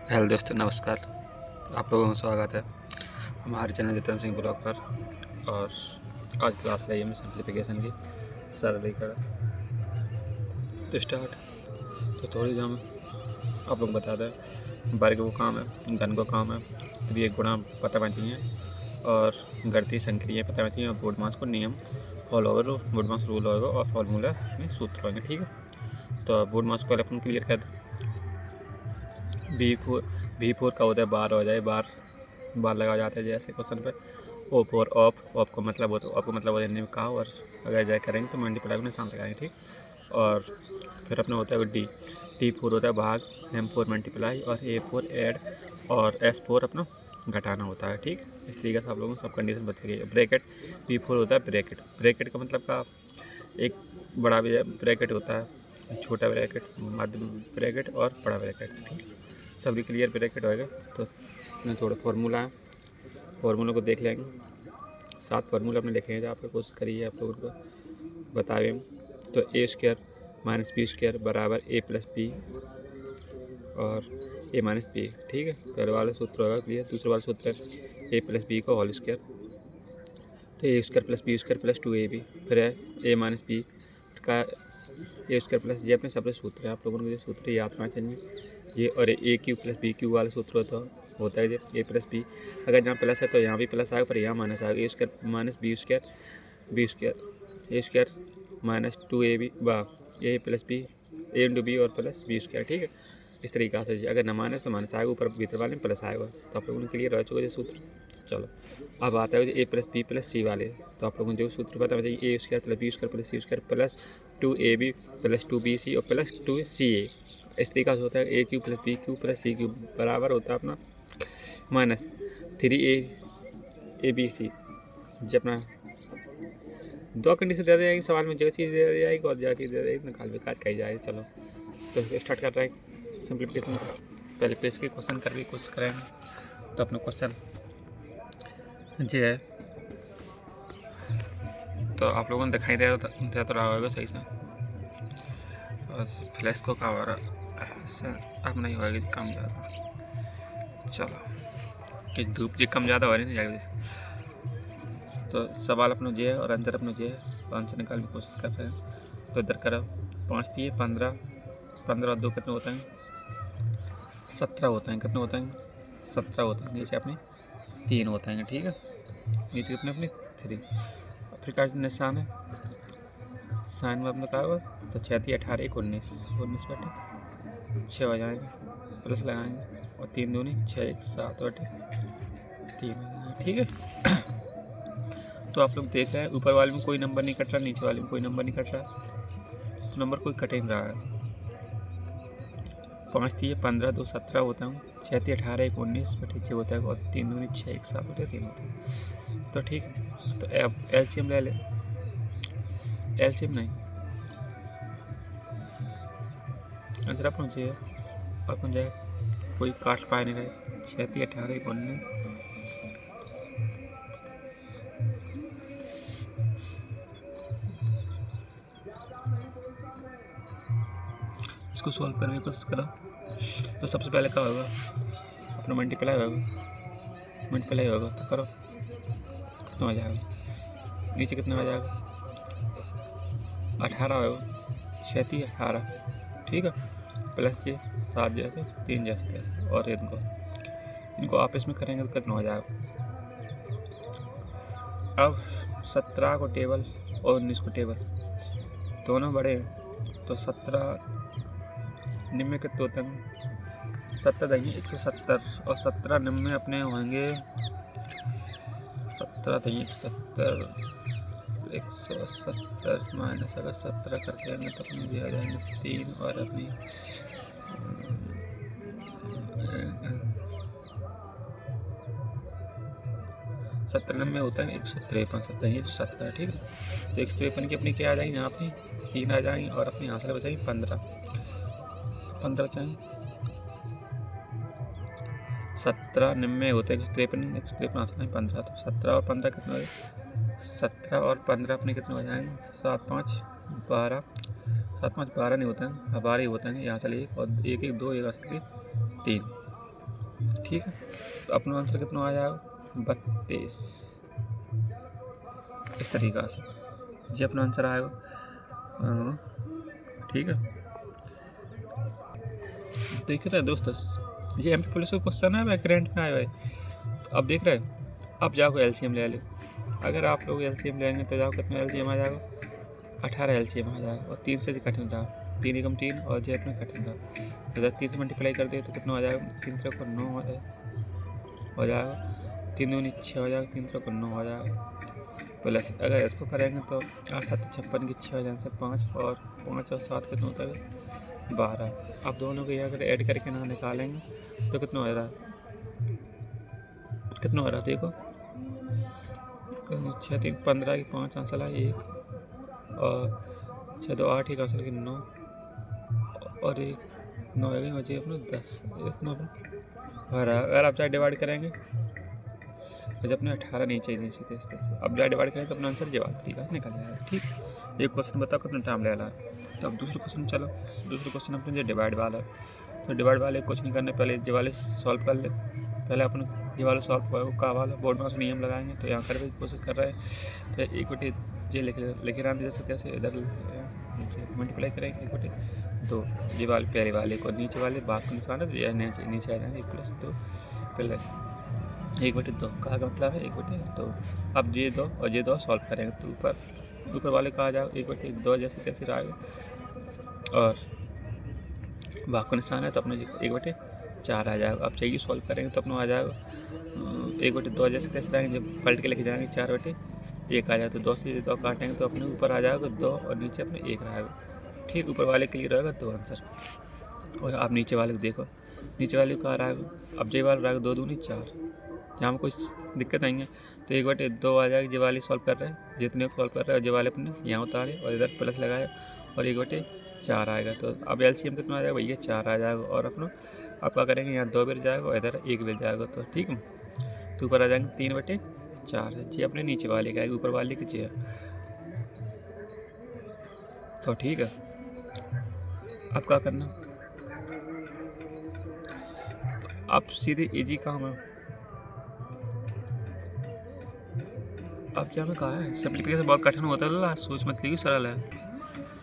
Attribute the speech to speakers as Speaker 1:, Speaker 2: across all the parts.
Speaker 1: Hello दोस्तों, नमस्कार। आप लोगों का स्वागत है हमारे चैनल जितेंद्र सिंह ब्लॉग पर। और आज क्लास ली है मैं सिंप्लीफिकेशन की सरलीकरण। तो स्टार्ट। तो थोड़ी जो हम आप लोग बता दें, वर्ग को काम है, घन को काम है, त्रिय गुणा पता होना चाहिए और गणितीय संक्रियाएँ पता होना चाहिए और बोर्डमास को नियम फॉलो होगा, तो बोर्डमास रूल होगा और फॉर्मूला में सूत्र होंगे। ठीक है, तो बोर्डमास को पहले अपन क्लियर कर दें। V4 का होता है बार हो जाए, बार बार लगा जाता है जैसे क्वेश्चन पे। O4 ऑफ को मतलब होता है, ऑफ को मतलब होता है कहा, और अगर जाए करेंगे तो मल्टीप्लाई को निशान लगाएंगे। ठीक, और फिर अपना होता है D4 होता है भाग, M4 मल्टीप्लाई और A4 ऐड और S4 अपना घटाना होता है। ठीक, इस तरीके से आप लोगों को सब कंडीशन बता गई। ब्रैकेट V4 होता है ब्रैकेट, ब्रैकेट का मतलब का एक बड़ा ब्रैकेट होता है, छोटा ब्रैकेट, मध्य ब्रैकेट और बड़ा ब्रैकेट। ठीक, सभी क्लियर ब्रैकेट होएगा। तो इसमें थोड़ा फार्मूला है, फार्मूला को देख लेंगे। 7 फार्मूला अपने लिखे हैं, जो आपने कोशिश करी है आप लोगों को बताए हम। तो A² माइनस B² बराबर A+B और A-B। ठीक है, पहले वाला सूत्र होगा क्लियर। दूसरा वाला सूत्र है A+B का होल स्क्वायर, तो A² + B² + 2AB। फिर है A-B का A² + जे अपने सब सूत्र है, आप लोगों को ये सूत्र याद रखना चाहिए। ये और AQ + BQ वाला सूत्र होता है ये A+B। अगर जहाँ प्लस है तो यहाँ भी प्लस आएगा, पर यहाँ माइनस आएगा। A² - B² A² minus 2AB A+B A × B और प्लस B²। ठीक है, इस तरीके से अगर न माइनस तो माइनस आएगा, ऊपर भीतर वाले में प्लस आएगा। तो आप लोगों ने क्लियर रह चुका ये सूत्र। चलो, अब आता है A+B + C वाले। तो आप लोगों को जो सूत्र पता है A² + B² + C² + 2AB + 2BC और प्लस 2CA। इस तरीका से होता है AQ + BQ + CQ बराबर होता है अपना माइनस 3ABC। जब अपना दो कंडीशन दे जाएगी सवाल में, जो चीज़ दे दी जाएगी और जो चीज़ दे देगी निकाल विकास कही जाएगी। चलो, तो स्टार्ट कर रहे हैं सिंप्लीफिकेशन का। पहले पेज के क्वेश्चन कर भी कोशिश करेंगे। तो अपना क्वेश्चन ये है, तो आप लोगों ने दिखाई दे तो रहा होगा सही से। और फ्लैश को कहा हो रहा है, इससे अब नहीं होगा कम ज़्यादा। चलो, कि धूप जी कम ज़्यादा हो रही नहीं जाएगी। तो सवाल अपना जे है और आंसर अपना जे है, तो आंसर निकालने की कोशिश कर रहे हैं। तो इधर करो 5 दिए 15, 15 और 2 कितने होते हैं? 17 होते हैं। कितने होते हैं? 17 होते हैं। नीचे अपने 3 होते हैं। ठीक है, नीचे कितने अपने 3। फिर का निशान है, साइन में अपना क्या होगा? तो 6 × 18 = 19, 19 बटे 6 हो जाएंगे, प्लस लगाएंगे और 3 दूनी 6 1 7 बटे 3 हो जाएंगे। ठीक है, तो आप लोग देख रहे हैं ऊपर वाले में कोई नंबर नहीं कट रहा, नीचे वाले में कोई नंबर नहीं कट रहा, तो नंबर कोई कट ही नहीं रहा है। 5 दिए 15, 2 17 होता है, 6 × 18 = 19 बटे 6 होता है और 3 दूनी 6 1 7 बटे 3 होता है। तो ठीक है, तो अब एलसीएम ले ले। एलसीएम नहीं, आंसर अपन चाहिए, अपन जाए कोई कास्ट पाए नहीं रहे। 6 × 18 = 19, इसको सॉल्व करने की कोशिश करो। तो सबसे पहले क्या होगा? अपना मल्टीप्लाई होगा, तो करो कितना हो जाएगा? नीचे कितना हो जाएगा? 18 होगा, 6 × 18। ठीक है, प्लस ये 7 जैसे 3 जैसे कैसे, और इनको आपस में करेंगे तो कितना हो जाएगा? अब 17 को टेबल और 19 को टेबल दोनों बड़े हैं, तो 17 निम्न कितने होते हैं? 70 देंगे 170 और 17 निम्न अपने होंगे 17 देंगे 170 माइनस अगर 17 करके आएंगे तो अपने भी आ जाएंगे 3 और अपनी 70 में होता है 153, 70। ठीक है, तो 153 की अपनी क्या आ जाएंगी? यहाँ अपनी 3 आ जाएंगी और अपनी यहाँ से बचाएंगे 15 बचाएंगे। 17 निम्न होते हैं 153 आसान 15, तो 17 और 15 कितने हो गए? 17 और 15 अपने कितने हो जाएंगे? 7 5 12, 7 5 12 नहीं होते हैं, 12 ही होते हैं। यहाँ से 1 और 1 1 2 1 3, ठीक है। तो अपना आंसर कितना आ जाएगा 32। इस तरीक़ा से ये अपना आंसर आएगा। ठीक है, देख रहे हैं दोस्तों, ये एमपी पुलिस का क्वेश्चन है भाई, करंट में आया भाई। तो अब देख रहे हैं, अब जाओ एलसीएम ले लो। अगर आप लोग एलसीएम लेंगे तो जाओ कितना एलसीएम आ जाएगा 18 एलसीएम आ जाएगा। और 3 से कठिन रहा, 3 एकम 3 और जे अपने कठिन रहा। तो 3 से मल्टीप्लाई कर दे तो कितना हो जाएगा 3 3 को 9 हो जाएगा। 3 दूनी 6 हो जाएगा, 3 3 को 9 हो जाएगा। प्लस अगर इसको करेंगे तो 8 7 56 की 6 हो जाएंगे 5 और 5 और 7 कितना होता है 12। अब दोनों को ये अगर ऐड करके ना निकालेंगे तो कितना हो रहा है, कितना हो रहा है देखो, 6 3 15 की 5 आंसर है 1 और 6 2 8 एक आंसर की 9 और 1 9 है बचे अपने 10। इतना अपना हो रहा है। अगर आप चाहे डिवाइड करेंगे तो जब अपने 18 नहीं चाहिए सीधे इस तरह से। अब जाए डिवाइड करें तो अपना आंसर जवाब तरीका निकल जाएगा। ठीक, एक क्वेश्चन बताओ कितना टाइम लग रहा है। तो अब दूसरे क्वेश्चन चलो, दूसरे क्वेश्चन अपने जो डिवाइड वाला है, तो डिवाइड वाले कुछ नहीं करने, पहले ये वाले सॉल्व कर ले। पहले अपन ये वाला सॉल्व का वाला बोर्ड में नियम लगाएंगे। तो यहाँ कर भी कोशिश कर रहे हैं। तो एक बटे ये लिखे रहा जैसे तैसे इधर मल्टीप्लाई करेंगे 1/2। ये वाले पहले वाले को नीचे वाले बाप का निशान है तो नीचे आ जाएंगे 1+2 प्लस 1/2 का मतलब है 1/2। अब ये 2 और ये 2 सॉल्व करेंगे तो ऊपर वाले का आ जाएगा 1/2 जैसे तैसे रहेगा और भाग का निशान है तो अपने 1/4 आ जाएगा। अब चाहिए सॉल्व करेंगे तो अपना आ जाएगा 1/2 जैसे तैसे रहेंगे। जब पलट के लेके जाएंगे 4/1 आ जाएगा। तो 2 से 2 काटेंगे तो अपने ऊपर आ जाएगा 2 और नीचे अपने 1 रहेगा। ठीक, ऊपर वाले क्लियर रहेगा 2 आंसर। और आप नीचे वाले को देखो, नीचे वाले का आ रहेगा, अब जे वाला रहेगा 2 दूनी 4। जहाँ में कुछ दिक्कत नहीं है तो 1/2 आ जाएगा। जे वाले सॉल्व कर रहे हैं, जितने को सॉल्व कर रहे हैं जे वाले अपने यहाँ उतारे और इधर प्लस लगाए और 1/4 आएगा। तो अब एलसीएम कितना आ जाएगा भैया 4 आ जाएगा। और अपना आप क्या करेंगे, यहाँ 2 बिल जाएगा और इधर 1 बिल जाएगा। तो ठीक है, तो ऊपर आ जाएंगे 3/4 जी अपने नीचे वाले का आएगा, ऊपर वाले की चेयर। तो ठीक है, अब क्या करना, तो आप सीधे इजी काम है। अब क्या मैं कहा है, सिंप्लीफिकेशन बहुत कठिन होता है, सोच मत लीजिए, सरल है।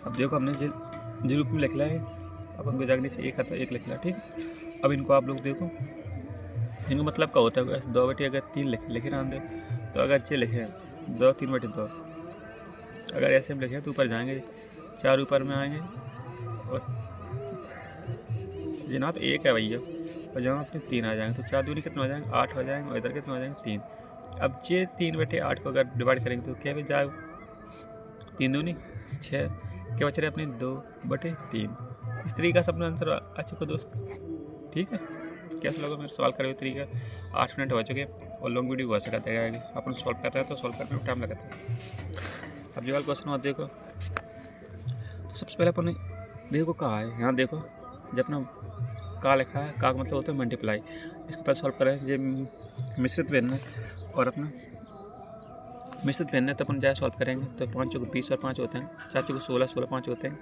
Speaker 1: अब देखो हमने जो रूप में लिख लिया है, अब हमको जागने से 1 आता है, 1 लिख लिया। ठीक, अब इनको आप लोग देखो, इनको मतलब क्या होता है। ऐसे 2/3 अगर 3 लिखे ना दे तो अगर अच्छे लिखे 2 3/2, अगर ऐसे हम लिखे तो ऊपर जाएंगे 4 ऊपर में आएंगे और ये ना तो 1 है भैया और जहाँ अपने 3 आ जाएंगे। तो 4 दूनी कितना हो जाएंगे 8 हो जाएंगे और इधर कितना हो जाएंगे 3। अब ये 3/8 को अगर डिवाइड करेंगे तो क्या बच जाएगा 3 दूनी 6, क्या बच रहे अपने 2/3। इस तरीके से अपना आंसर आ चुका दोस्त। ठीक है, कैसा लगा मेरा सवाल करे तरीका। 8 मिनट हो चुके और लॉन्ग वीडियो हो सका था। अपन सॉल्व कर रहे हैं तो सॉल्व करने में टाइम लगा था। अब ये वाला क्वेश्चन आप देखो, तो सबसे पहले अपन देखो कहाँ है, यहाँ देखो जब अपना का लिखा है, का मतलब होता है मल्टीप्लाई। इसको पहले सॉल्व करें, जो मिश्रित व्यंजन और अपना मिश्रित व्यंजन तो अपन जाए सॉल्व करेंगे। तो 5 चौको 20 और 5 होते हैं, 4 चौको 16 16 5 होते हैं,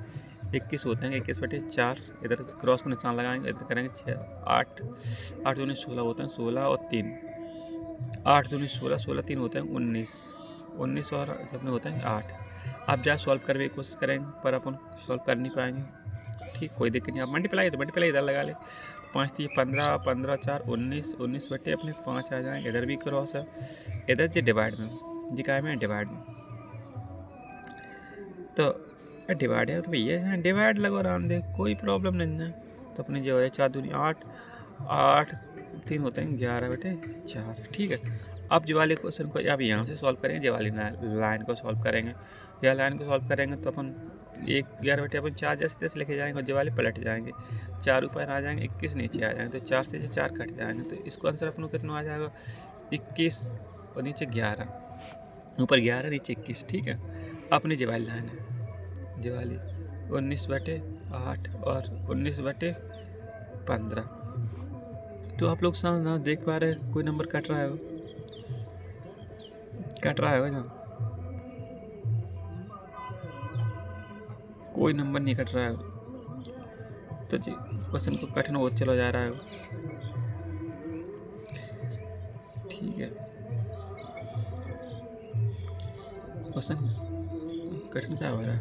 Speaker 1: 21 होते हैं, 21/4 इधर क्रॉस का निशान लगाएंगे, इधर करेंगे 6 8 8 दूनी 16 होते हैं, 16 और 3 8 दूनी 16 16 3 होते हैं 19 19 और जब में होते हैं 8। आप जाए सॉल्व करने की कोशिश करेंगे पर अपन सॉल्व कर नहीं पाएंगे। ठीक, कोई दिक्कत नहीं। आप मल्टीप्लाई तो मल्टीप्लाई इधर लगा ले, 5 3 15 15 4 19 19 बटे अपने 5 आ जाएंगे। इधर भी क्रॉस है, इधर जो डिवाइड में जी का है डिवाइड में, तो डिवाइड है तो भैया यहाँ डिवाइड लगो आराम दे, कोई प्रॉब्लम नहीं है। तो अपने जो है 4 दूनी 8 8 3 होते हैं 11/4। ठीक है, अब जो वाले क्वेश्चन को आप यहाँ से सॉल्व करेंगे, जो वाली लाइन को सॉल्व करेंगे, या लाइन को सॉल्व करेंगे तो अपन 11/4 जैसे तैसे लेके जाएंगे और जो वाले पलट जाएंगे, 4 ऊपर आ जाएंगे 21 नीचे आ जाएंगे। तो 4 से 4 कट जाएंगे। तो इसको आंसर अपन को कितना आ जाएगा 21 और नीचे 11, ऊपर 11 नीचे 21। ठीक है, अपनी जो वाली लाइन है जो वाली 19/8 और 19/15। तो आप लोग साथ ना देख पा रहे हैं कोई नंबर कट रहा है, कट रहा है ना, कोई नंबर नहीं कट रहा है। तो जी क्वेश्चन को कठिन होता चला जा रहा है। ठीक है। क्वेश्चन कठिन क्या हो रहा है?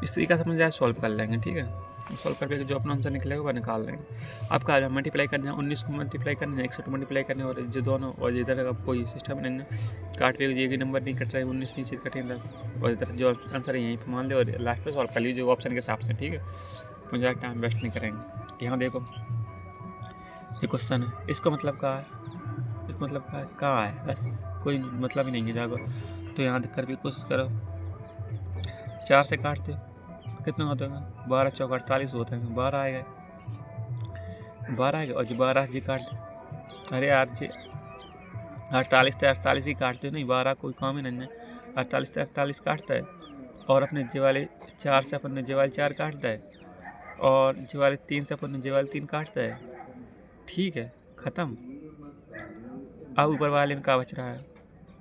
Speaker 1: इस तरीके से अपन जाए सॉल्व कर लेंगे, ठीक है। सॉल्व करके जो अपना आंसर निकलेगा वह निकाल लेंगे। आपका आज मल्टीप्लाई करना है, 19 को मल्टीप्लाई करना है, 1 से मल्टीप्लाई करने और जो दोनों, और इधर अब कोई सिस्टम नहीं है, काट पे ये नंबर नहीं कट रहा है, 19 नीचे कटेगा और इधर जो आंसर है यहीं पर मान ले और लास्ट पे सॉल्व कर लीजिए ऑप्शन के हिसाब से, ठीक है। मुझे टाइम वेस्ट नहीं करेंगे। यहाँ देखो जो क्वेश्चन है, इसका मतलब क्या है, इसका मतलब क्या है, कहाँ है, बस कोई मतलब ही नहीं है जागो। तो यहाँ देख कर भी कोशिश करो, 4 से काट दो, कितने होते हैं, 12 चौक 48 होते हैं, 12 आएगा, 12 आएगा और जो 12 जी काट दो, अरे यार जी 48 से 48 ही काटते हो, नहीं 12 कोई काम ही नहीं है, 48 से 48 काटता है और अपने जे वाले 4 से अपन जे वाले 4 काटता है और जे वाले 3 से अपन जे वाले 3 काटता है, ठीक है, ख़त्म। अब ऊपर वाले में क्या बच रहा है,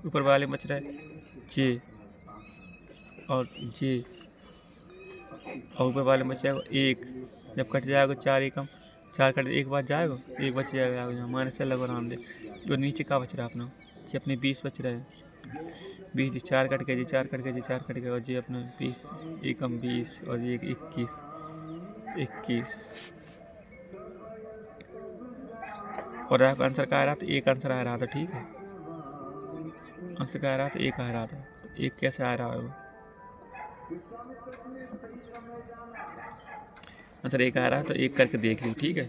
Speaker 1: ऊपर वाले में बच रहा है जे और जे, और ऊपर वाले में बच जाएगा 1, जब कट जाएगा 4 एकम, 4 कट 1 बार जाएगा, 1 बच जाएगा, यहाँ माइनस से लगो आराम दे। जो नीचे का बच रहा है अपना, जी अपने 20 बच रहा है, 20 जी 4 कट गए, जी 4 कट गए, जी 4 कट गए और जी अपना 20 एकम 20 और ये 21 और आपका आंसर क्या आ रहा था, 1 आंसर आ रहा था, ठीक है, आंसर क्या आ रहा था, 1 आ रहा था, तो 1 कैसे आ रहा है वो, आंसर 1 आ रहा है तो 1 करके देख लो, ठीक है,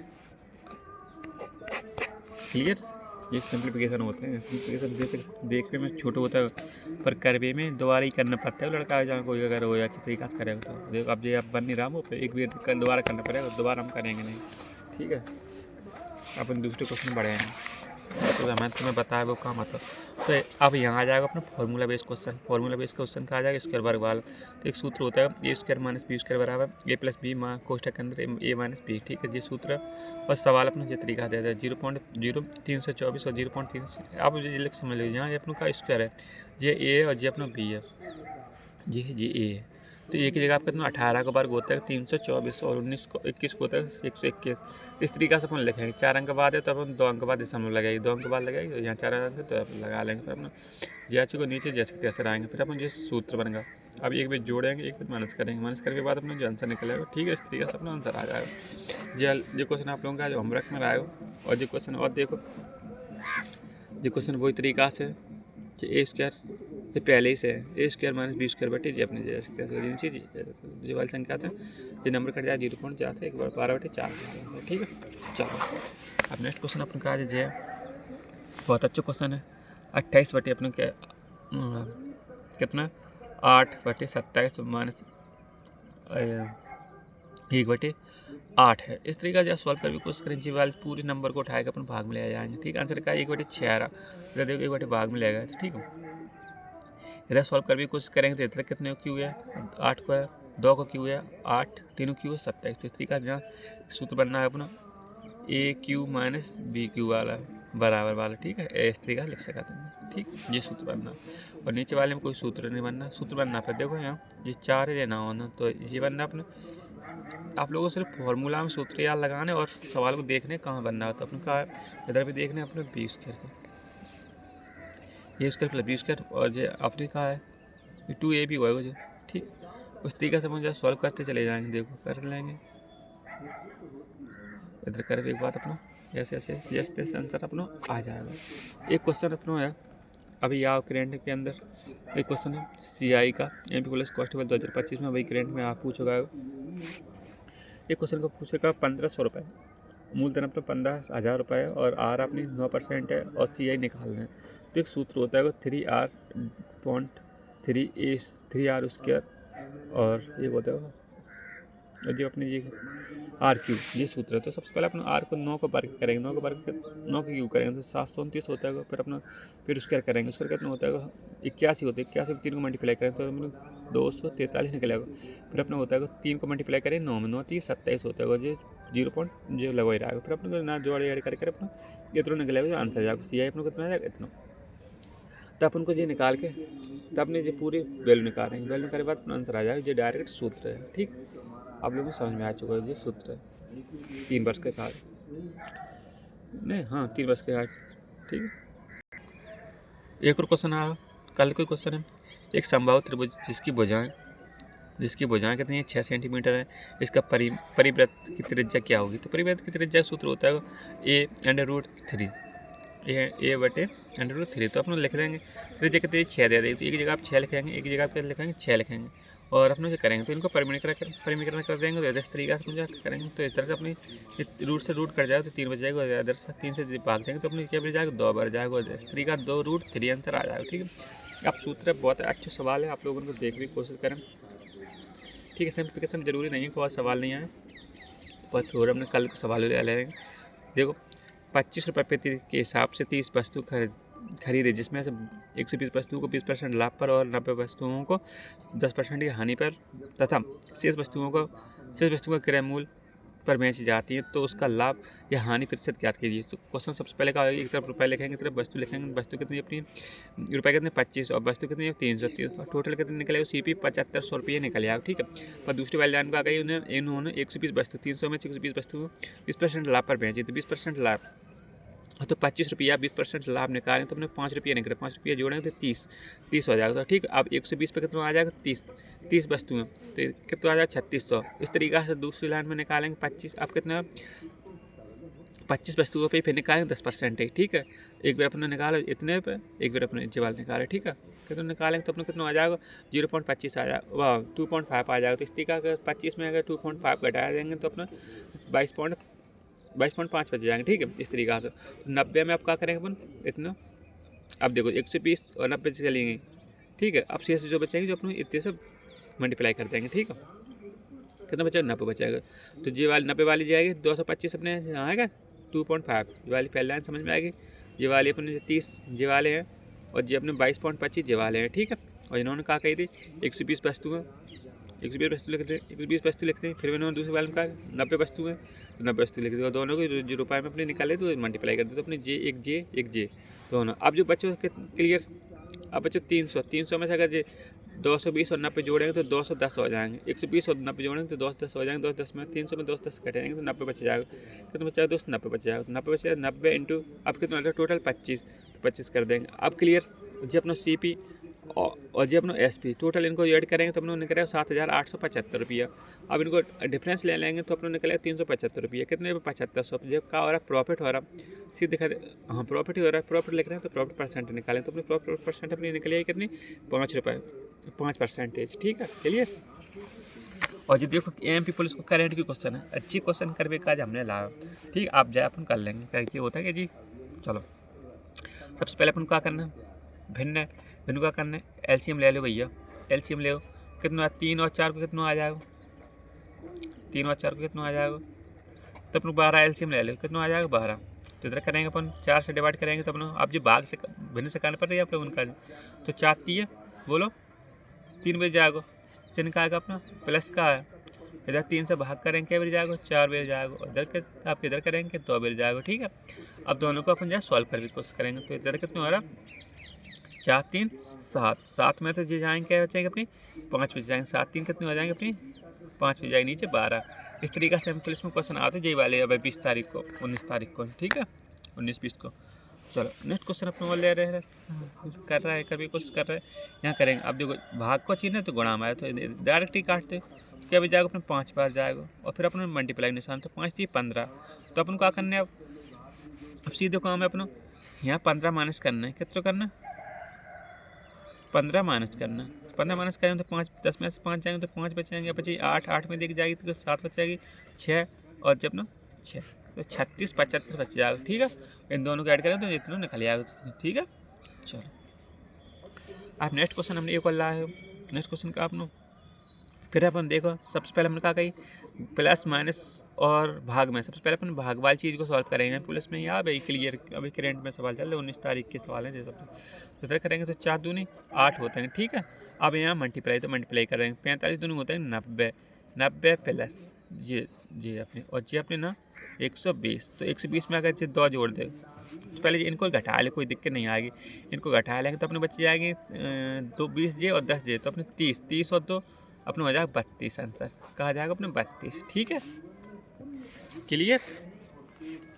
Speaker 1: क्लियर। ये सिंप्लीफिकेशन होते हैं, सिंप्लीफिकेशन जैसे देखने में छोटा होता है पर करवे में दोबारा ही करना पड़ता है, लड़का जहाँ कोई अगर हो अच्छे तरीके से करेगा तो देखो अब ये आप बन नहीं रहा हो, फिर एक भी दोबारा करना पड़ेगा, दोबारा हम करेंगे नहीं, ठीक है। अपन दूसरे क्वेश्चन बढ़े हैं, तो मैं तुम्हें बताया वो काम आता। तो अब यहाँ आ जाएगा अपना formula based question, formula based question का आ जाएगा स्क्वायर वर्ग वाला। तो एक सूत्र होता है ए स्क्वायर माइनस बी स्क्वायर बराबर ए प्लस बी कोष्ठक के अंदर ए माइनस बी, ठीक है, ये सूत्र। और सवाल अपना ये तरीका दे दिया 0.0324 और 0.3, आप लिख समझ लीजिए, यहाँ ये अपना का स्क्वायर है, ये ए और ये अपना बी है, ये ए है। तो ए की जगह आपका कितना 18 का वर्ग होता है 324 और 19 को 21 को होता है 121। इस तरीके से अपन लिखेंगे, 4 अंक बाद है तो अपन 2 अंक बाद दशमलव लगाएगी, 2 अंक बाद लगाएगी, तो यहाँ 4 अंक तो लगा लेंगे, फिर अपना जैसे को नीचे जैसे तैसे आएंगे, फिर अपन जो सूत्र बनेगा, अब एक बिट जोड़ेंगे, एक बिट माइनस करेंगे, माइनस करने के बाद अपना जो आंसर निकलेगा, ठीक है, इस तरीके से अपना आंसर आ जाएगा। जो क्वेश्चन आप लोगों का जो होमवर्क में आएगा और जो क्वेश्चन और देखो, जो क्वेश्चन वही तरीका से ए स्क्वायर ये पहले ही से है, ए स्क्वायर माइनस बी स्क्वायर बटे जी अपने जैसे कैसे जो वाली संख्या था ये नंबर कट जाए 0 पॉइंट जाते हैं 12/4, ठीक है। चलो अब नेक्स्ट क्वेश्चन अपन का जे बहुत अच्छा क्वेश्चन है, 28 बटे अपने क्या कितना 8/27 माइनस 1/8 है। इस तरीका से सॉल्व करके कोशिश करें, जी वाले पूरे नंबर को उठाएगा अपन भाग में ले जाएंगे, ठीक है। आंसर का 1/6 आ रहा, इधर देखो 1 भाग में ले गया, ठीक है। इधर सॉल्व करने की कोशिश करेंगे तो इधर कितने क्यू है 8 को है, 2 को क्यू है 8, 3 क्यू है 27। तो इस तरीका से जहाँ सूत्र बनना है अपना ए क्यू माइनस बी क्यू वाला बराबर वाला, ठीक है, इस तरीका से लिख सकते हैं, ठीक, ये सूत्र बनना। और नीचे वाले में कोई सूत्र नहीं बनना, सूत्र बनना फिर देखो यहाँ ये 4 है ना होना, तो ये बनना अपने आप लोगों को सिर्फ फॉर्मूला में सूत्र याद लगाने और सवाल को देखने कहाँ बनना है, तो अपने कहा इधर भी देखने अपने बी स्क्वायर का ये स्क्वायर प्लस बी स्क्वायर और ये आपने कहा है 2a भी होगा जो, ठीक, उस तरीके से मुझे सॉल्व करते चले जाएंगे, देखो कर लेंगे इधर कर एक बात अपना ऐसे ऐसे जैसे तैसे आंसर अपना आ जाएगा। एक क्वेश्चन अपना है अभी यहाँ करेंट के अंदर, एक क्वेश्चन है CI का MP पुलिस कॉन्स्टेबल 2025 में, वही करेंट में आप पूछोगा, एक क्वेश्चन को पूछेगा 1500 रुपये, मूलधन अपना 15,000 रुपये और R अपनी 9% है और CI निकालना है। तो एक सूत्र होता है वो 3R स्क्वायर और ये होता है और जो अपने ये RQ ये सूत्र है। तो सबसे पहले अपना R को 9 का वर्ग करेंगे, 9 का वर्ग 9 का क्यू करेंगे तो 729 होता है, फिर अपना फिर स्क्वायर करेंगे, स्क्वायर कितना होता है 81 होता है, 81 3 को मल्टीप्लाई करेंगे तो अपना 243 निकलेगा, फिर अपना होता है 3 को मल्टीप्लाई करें 9 में 9 30 27 होता है, जो 0 पॉइंट जो लगा ही रहेगा, फिर अपने ना जोड़ ऐड करके अपना इतना निकलेगा, आंसर जाएगा CI अपना कितना जाएगा इतना। तो अपन को ये निकाल के तब अपने जो पूरी वैल्यू निकालेंगे, वैल्यू निकालने के बाद अपना आंसर आ जाएगा, जो डायरेक्ट सूत्र है, ठीक। आप लोगों को समझ में आ चुका है ये सूत्र है 3 वर्ष के कार्य नहीं, हाँ 3 वर्ष के कार्य। ठीक है, एक और क्वेश्चन आया कल कोई क्वेश्चन है। एक समबाहु त्रिभुज जिसकी भुजाएं कितनी है 6 सेंटीमीटर है, इसका परिवृत्त की त्रिज्या क्या होगी। तो परिवृत्त की त्रिज्या सूत्र होता है a√3 a/√3। तो अपन लिख देंगे त्रिज्या कितनी 6 दे देगी, तो एक जगह आप 6 लिखेंगे, एक जगह आप क्या लिखेंगे 6 लिखेंगे, और अपने जो करेंगे तो इनको परिमीकरण कर देंगे। तो इस तरीके से मुझे करेंगे तो इस तरह से अपनी रूट से रूट कट जाएगा तो 3 बच जाएगा, इधर से 3 से भाग देंगे तो अपने क्या बच जाएगा 2 बढ़ जाएगा, इस तरीका 2√3 आंसर आ जाएगा। ठीक है, अब सूत्र बहुत अच्छा सवाल है, आप लोगों को देखने की कोशिश करें। ठीक है, सिंप्लीफिकेशन जरूरी नहीं है, कोई सवाल नहीं आए पर थोड़ा हमने कल सवाल ले लेंगे। देखो 25 रुपये प्रति के हिसाब से 30 वस्तु खरीदे, जिसमें से 120 वस्तुओं को 20% लाभ पर और 90 वस्तुओं को 10% की हानि पर तथा शेष वस्तुओं का क्रय मूल्य पर बेची जाती है, तो उसका लाभ या हानि प्रतिशत ज्ञात कीजिए। तो क्वेश्चन सबसे पहले का एक तरफ रुपये लिखेंगे, एक तरफ वस्तु लिखेंगे। वस्तु कितनी अपनी रुपये कितने 25 और वस्तु कितनी है 330, और टोटल कितने निकलेगा CP 7500 रुपये निकल जाएगा। ठीक है, पर दूसरी वाली लाइन को आ गई इन्होंने 120 वस्तु 300 में 120 वस्तु 20% लाभ पर बेची, तो 20% लाभ तो 25 रुपया 20% लाभ निकालें तो अपने 5 रुपये निकले, 5 रुपये जोड़ेंगे तो 30 हो जाएगा। तो ठीक, अब 120 पे कितना आ जाएगा 30 वस्तुएं, तो कितना आ जाएगा 3600। इस तरीक़े से दूसरी लाइन में निकालेंगे 25, अब कितना 25 वस्तुओं पे फिर निकालेंगे 10%। ठीक है, एक बार अपने निकालो इतने पे, एक बार अपने जवाल निकाले। ठीक है, कितना निकालेंगे तो अपने कितना आ जाएगा 0.25 आ जाएगा, वाह 2.5 आ जाएगा। तो इस तरीका अगर 25 में अगर 2.5 घटाया देंगे तो अपना 22.5 बच जाएंगे। ठीक है, इस तरीक़ा से 90 में आप क्या करेंगे अपन इतना, अब देखो 120 और 90 से चलेंगे। ठीक है, अब शेष जो बचेंगे जो अपन इतने से मल्टीप्लाई कर देंगे। ठीक है, कितना बचेगा 90 बचेगा, तो ये वाली 90 वाली जाएगी 225 अपने यहाँ आएगा 2.5, ये वाली पहले लाइन समझ में आएगी। ये वाली अपने 30 ये वाले हैं और ये अपने 22.25 ये वाले हैं। ठीक है, और इन्होंने कहा कही थी 120 वस्तु हैं, 120 वस्तु लिखते हैं, 120 वस्तु लिखते हैं। फिर इन्होंने दूसरी वाले में कहा 90 वस्तु हैं, तो 90 वस्तु लिख दी, और दोनों को जो रुपये में अपने निकाले तो मल्टीप्लाई कर दे, तो अपने एक जे दोनों। अब जो बच्चों क्लियर, अब बच्चों 300 में से अगर ये 220 और 90 जोड़ेंगे तो 210 हो जाएंगे, 120 और 90 जोड़ेंगे तो 210 हो जाएंगे, 210 में 300 में 210 कटेंगे तो 90 बच जाएगा। कितना बच जाएगा दोस्त 90 बच जाएगा, 90 बच जाएगा 90 इंटू अब कितना होगा टोटल 25, तो 25 कर देंगे। अब क्लियर, जी अपना CP और जी अपना SP टोटल इनको ऐड करेंगे तो अपने निकलेगा 7875 रुपया। अब इनको डिफरेंस ले लेंगे तो अपने निकलेगा 375 रुपया, कितने 7500। जब क्या हो रहा है प्रॉफिट हो रहा है, सीधे दिखा दे, हाँ प्रॉफिट ही हो रहा है, प्रॉफिट लिख रहे हैं तो प्रॉफिट परसेंट निकालें, तो अपनी प्रॉफिट परसेंट अपनी निकलेगी कितनी 5 रुपये 5%। ठीक है, क्लियर। और जी देखो MP पुलिस को करेंट की क्वेश्चन है, अच्छी क्वेश्चन करने का आज हमने लाया। ठीक, आप जाए अपन कर लेंगे, क्या होता है कि जी चलो सबसे पहले अपन क्या करना है, भिन्न का करना है, LCM ले लो भैया, LCM ले लो, कितना 3 और 4 को कितना आ जाएगा, 3 और 4 को कितना आ जाएगा, तो अपन 12 LCM ले लो, कितना आ जाएगा 12। तो इधर करेंगे अपन 4 से डिवाइड करेंगे तो अपना अब जो भाग से भिन्न से करना पड़ रही है आप लोग उनका, तो 4 3 बोलो 3 बज जाएगा, चिन्ह का आएगा अपना प्लस का है, इधर 3 से भाग करेंगे क्या बज जाएगा 4 बज जाएगा, इधर के आप इधर करेंगे 2 बज जाएगा। ठीक है, अब दोनों को अपन जो सॉल्व करने की कोशिश करेंगे, तो इधर कितना हो रहा 4 3 7 में तो ये जाएंगे क्या बचेंगे अपनी 5 बच जाएंगे, 7 3 कितने हो जाएंगे अपनी 5 बच जाएंगे, नीचे 12। इस तरीके से हम पुलिस में क्वेश्चन आते यही वाले अब 20 तारीख को 19 तारीख को। ठीक है, 19-20 को। चलो नेक्स्ट क्वेश्चन अपने वो ले रहे हैं, कर रहा है कभी कोशिश कर रहे हैं, यहाँ करेंगे। अब देखो भाग को चिन्ह है तो गुणा में आया तो डायरेक्ट ही काटते, तो क्या बच जाएगा अपने 5 बार जाएगा, और फिर अपने मल्टीप्लाई निशान, तो 5 3 15। तो अपन क्या करना है अब सीधे काम है अपना यहाँ 15 माइनस करना है, कितना करना है 15 माइनस करना, 15 माइनस करेंगे तो 5 10 में से 5 जाएंगे तो 5 बचेंगे, बची 8 में देखी जाएगी तो 7 बचेगी 6 और जब ना 6 तो 36 75 बच जाएगा। ठीक है, इन दोनों को ऐड करें तो इतना निकल जाएगा। ठीक है, चलो आप नेक्स्ट क्वेश्चन हमने एक और लाए हो, नेक्स्ट क्वेश्चन का आपने फिर अपन देखो सबसे पहले हमने कहा कही प्लस माइनस और भाग में, सबसे पहले अपन भाग वाली चीज़ को सॉल्व करेंगे पुलिस में। यहाँ भाई क्लियर अभी करेंट में सवाल चल रहे 19 तारीख के सवाल हैं जैसे तो इधर करेंगे तो 4 दूनी 8 होते हैं। ठीक है, अब यहाँ मल्टीप्लाई तो मल्टीप्लाई करेंगे 45 दूनी होते हैं 90 प्लस जी अपने और जी अपने ना 120, तो 120 में अगर 2 जोड़ दे तो पहले इनको घटा ले, कोई दिक्कत नहीं आएगी, इनको घटा लेंगे तो अपने बच जाएंगे 20 जे और 10 जे, तो अपने 30 और 2 अपना हो जाएगा 32 आंसर। कहा जाएगा अपने 32। ठीक है, क्लियर।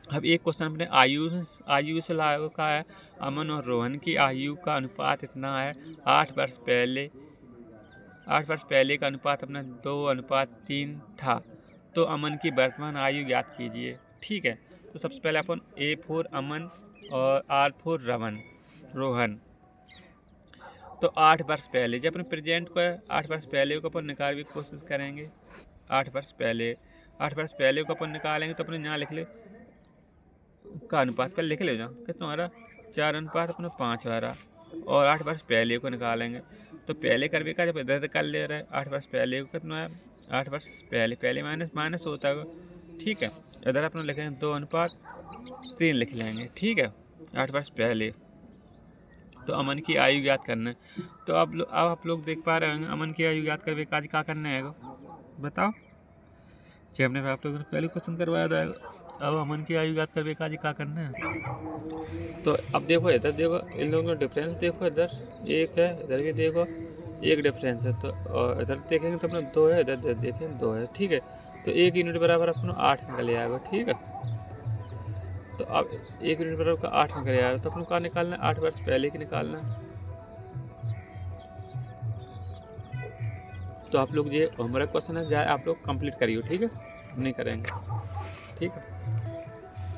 Speaker 1: अब एक क्वेश्चन अपने आयु से लागू का है। अमन और रोहन की आयु का अनुपात इतना है, 8 वर्ष पहले का अनुपात अपना 2:3 था। तो अमन की वर्तमान आयु ज्ञात कीजिए। ठीक है, तो सबसे पहले अपन A फॉर अमन और R फॉर रोहन। तो 8 वर्ष पहले, जब अपन प्रेजेंट को 8 वर्ष पहले को अपन निकालने की कोशिश करेंगे। 8 वर्ष पहले को अपन निकालेंगे तो अपने यहाँ लिख ले का अनुपात पहले लिख ले जाओ कितना आ रहा, 4:5 अपना 5 आ रहा। और 8 वर्ष पहले को निकालेंगे तो पहले कर भी का जब इधर कर ले रहे हैं 8 वर्ष पहले को कितना है, 8 वर्ष पहले माइनस होता है। ठीक है, इधर अपना लिखेंगे 2:3 लिख लेंगे। ठीक है, 8 वर्ष पहले। तो अमन की आयु ज्ञात करना है। तो अब आप लोग देख पा रहे होंगे अमन की आयु ज्ञात करके काज क्या करना है बताओ। जी हमने आप लोगों ने पहले क्वेश्चन करवाया था। अब अमन की आयु ज्ञात करके काज क्या करना है। तो अब देखो इधर देखो, इन लोगों का डिफरेंस देखो, इधर 1 है, इधर भी देखो 1 डिफरेंस है। तो और इधर देखेंगे तो अपना 2 है, इधर देखेंगे 2 है। ठीक है, तो 1 यूनिट बराबर अपना 8 निकल आएगा। ठीक है, तो अब 1 यूनिट बराबर 8 निकल आएगा। तो अपन का निकालना है 8 वर्ष पहले की निकालना है। तो आप लोग ये होमवर्क क्वेश्चन है जाए आप लोग कंप्लीट करिए। ठीक है, नहीं करेंगे। ठीक है,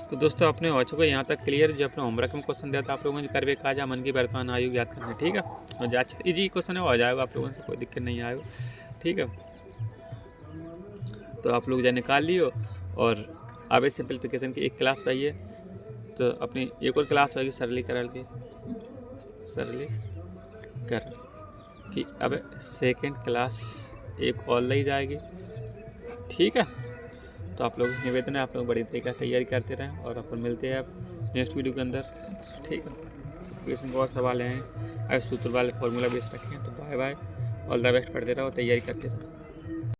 Speaker 1: तो दोस्तों अपने हो चुके यहाँ तक क्लियर। जो अपने होमवर्क में क्वेश्चन दिया था आप लोगों ने करवे कहा मन की वर्तमान आयु याद करना। ठीक है, और जांच इजी क्वेश्चन है वो आ जाएगा, आप लोगों से कोई दिक्कत नहीं आएगा। ठीक है, तो आप लोग जो निकाल लियो। और अब सिंपलीफिकेशन की एक क्लास पाइए, तो अपनी एक और क्लास होगी सरलीकरण की। अब सेकेंड क्लास एक और ली जाएगी। ठीक है, तो आप लोग निवेदन है आप लोग बड़ी तरीके से तैयारी करते रहें और अपन मिलते हैं अब नेक्स्ट वीडियो के अंदर। ठीक है, इसमें बहुत सवाल हैं, अगर सूत्र वाले फॉर्मूला बेस रखें तो bye bye, all the best, पढ़ते रहो, तैयारी करते रहो।